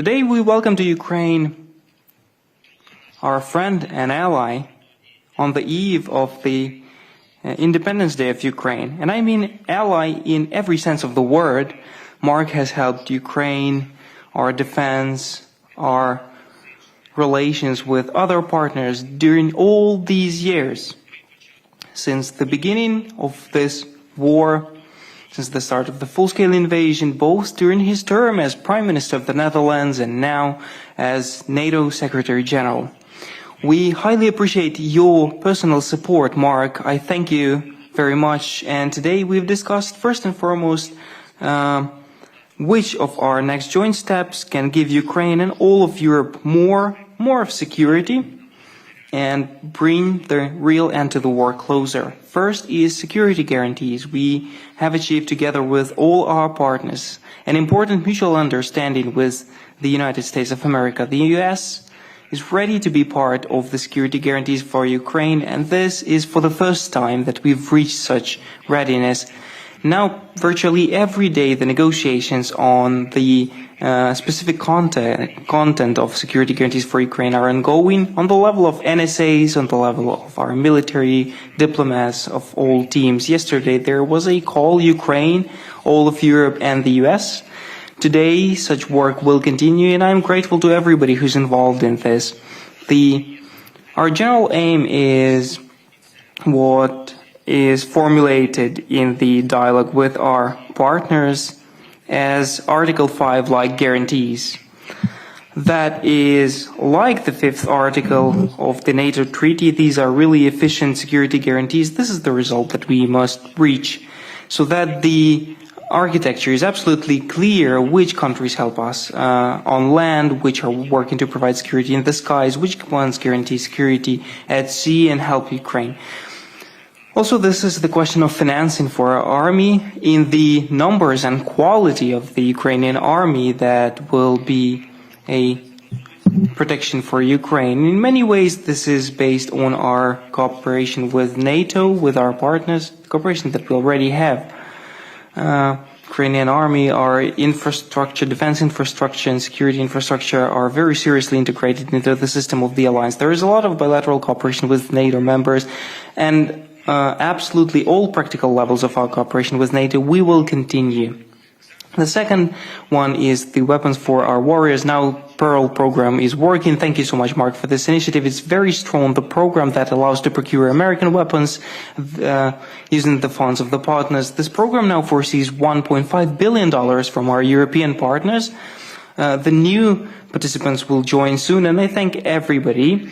Today we welcome to Ukraine our friend and ally on the eve of the Independence Day of Ukraine. And I mean ally in every sense of the word. Mark has helped Ukraine, our defense, our relations with other partners during all these years. Since the beginning of this war, since the start of the full-scale invasion, both during his term as Prime Minister of the Netherlands and now as NATO Secretary General. We highly appreciate your personal support, Mark. I thank you very much. And today we've discussed first and foremost which of our next joint steps can give Ukraine and all of Europe more of security and bring the real end to the war closer. First is security guarantees. We have achieved together with all our partners an important mutual understanding with the United States of America. The US is ready to be part of the security guarantees for Ukraine, and this is for the first time that we've reached such readiness. Now, virtually every day, the negotiations on the specific content of security guarantees for Ukraine are ongoing on the level of NSAs, on the level of our military diplomats of all teams. Yesterday, there was a call, Ukraine, all of Europe, and the US. Today, such work will continue, and I'm grateful to everybody who's involved in this. Our general aim is what is formulated in the dialogue with our partners as Article 5-like guarantees. That is like the 5th article of the NATO treaty. These are really efficient security guarantees. This is the result that we must reach so that the architecture is absolutely clear which countries help us on land, which are working to provide security in the skies, which ones guarantee security at sea and help Ukraine. Also, this is the question of financing for our army in the numbers and quality of the Ukrainian army that will be a protection for Ukraine. In many ways, this is based on our cooperation with NATO, with our partners, cooperation that we already have. Ukrainian army, our infrastructure, defense infrastructure and security infrastructure are very seriously integrated into the system of the alliance. There is a lot of bilateral cooperation with NATO members, and absolutely all practical levels of our cooperation with NATO, we will continue. The second one is the weapons for our warriors. Now, Pearl program is working. Thank you so much, Mark, for this initiative. It's very strong. The program that allows to procure American weapons using the funds of the partners. This program now foresees $1.5 billion from our European partners. The new participants will join soon, and I thank everybody.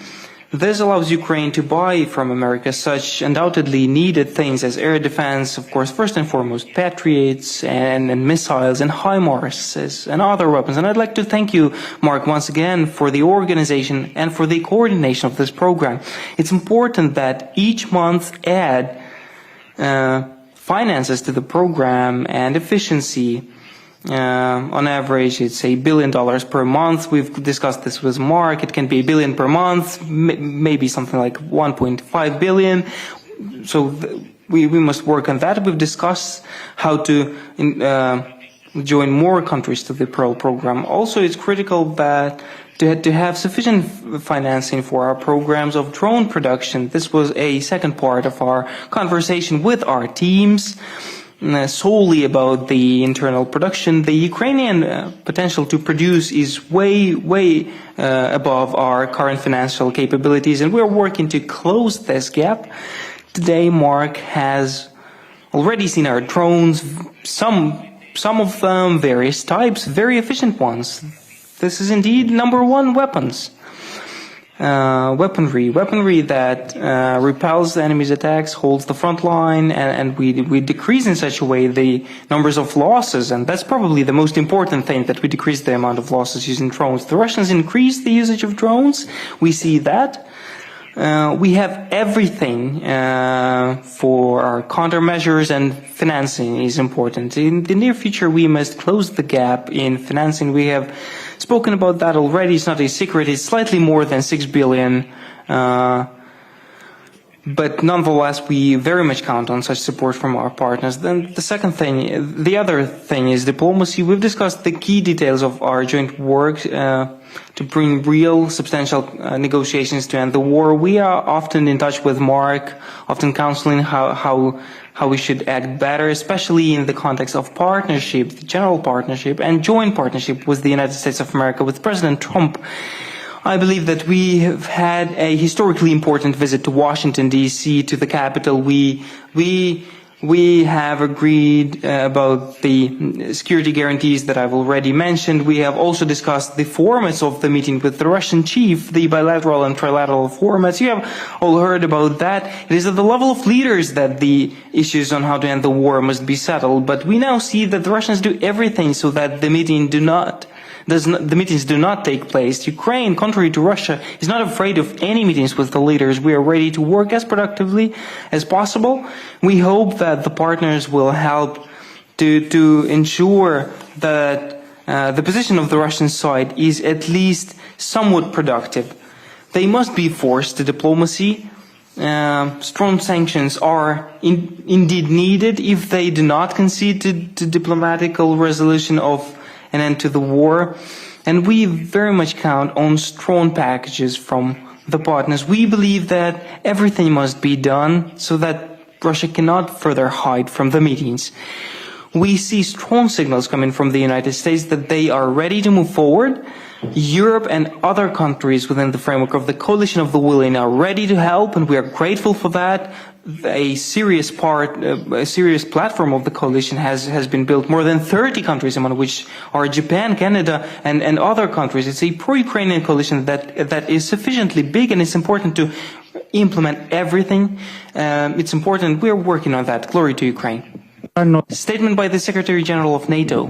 This allows Ukraine to buy from America such undoubtedly needed things as air defense, of course, first and foremost, Patriots and missiles and HIMARS and other weapons. And I'd like to thank you, Mark, once again for the organization and for the coordination of this program. It's important that each month add finances to the program and efficiency. On average, it's $1 billion per month. We've discussed this with Mark. It can be $1 billion per month, maybe something like 1.5 billion. So we must work on that. We've discussed how to join more countries to the Pearl program. Also, it's critical that to have sufficient financing for our programs of drone production. This was a second part of our conversation with our teams. Solely about the internal production. The Ukrainian potential to produce is way above our current financial capabilities, and we're working to close this gap. Today, Mark has already seen our drones, some of them, various types, very efficient ones. This is indeed #1 weapons. Weaponry that repels the enemy's attacks, holds the front line, and we decrease in such a way the numbers of losses, and that's probably the most important thing, that we decrease the amount of losses using drones. The Russians increase the usage of drones. We see that. We have everything for our countermeasures, and financing is important. In the near future, we must close the gap in financing. We have spoken about that already. It's not a secret. It's slightly more than $6 billion But nonetheless, we very much count on such support from our partners. Then the other thing is diplomacy. We've discussed the key details of our joint work to bring real, substantial negotiations to end the war. We are often in touch with Mark, often counseling how we should act better, especially in the context of partnership, the general partnership and joint partnership with the United States of America, with President Trump. I believe that we have had a historically important visit to Washington, D.C., to the capital. We have agreed about the security guarantees that I've already mentioned. We have also discussed the formats of the meeting with the Russian chief, the bilateral and trilateral formats. You have all heard about that. It is at the level of leaders that the issues on how to end the war must be settled. But we now see that the Russians do everything so that the meetings do not take place. Ukraine, contrary to Russia, is not afraid of any meetings with the leaders. We are ready to work as productively as possible. We hope that the partners will help to ensure that the position of the Russian side is at least somewhat productive. They must be forced to diplomacy. Strong sanctions are indeed needed if they do not concede to diplomatical resolution of an end to the war, and we very much count on strong packages from the partners. We believe that everything must be done so that Russia cannot further hide from the meetings. We see strong signals coming from the United States that they are ready to move forward. Europe and other countries within the framework of the coalition of the willing are ready to help, and we are grateful for that. A serious platform of the coalition has been built. More than 30 countries, among which are Japan, Canada, and other countries. It's a pro-Ukrainian coalition that is sufficiently big, and it's important to implement everything. It's important. We are working on that. Glory to Ukraine. Statement by the Secretary General of NATO.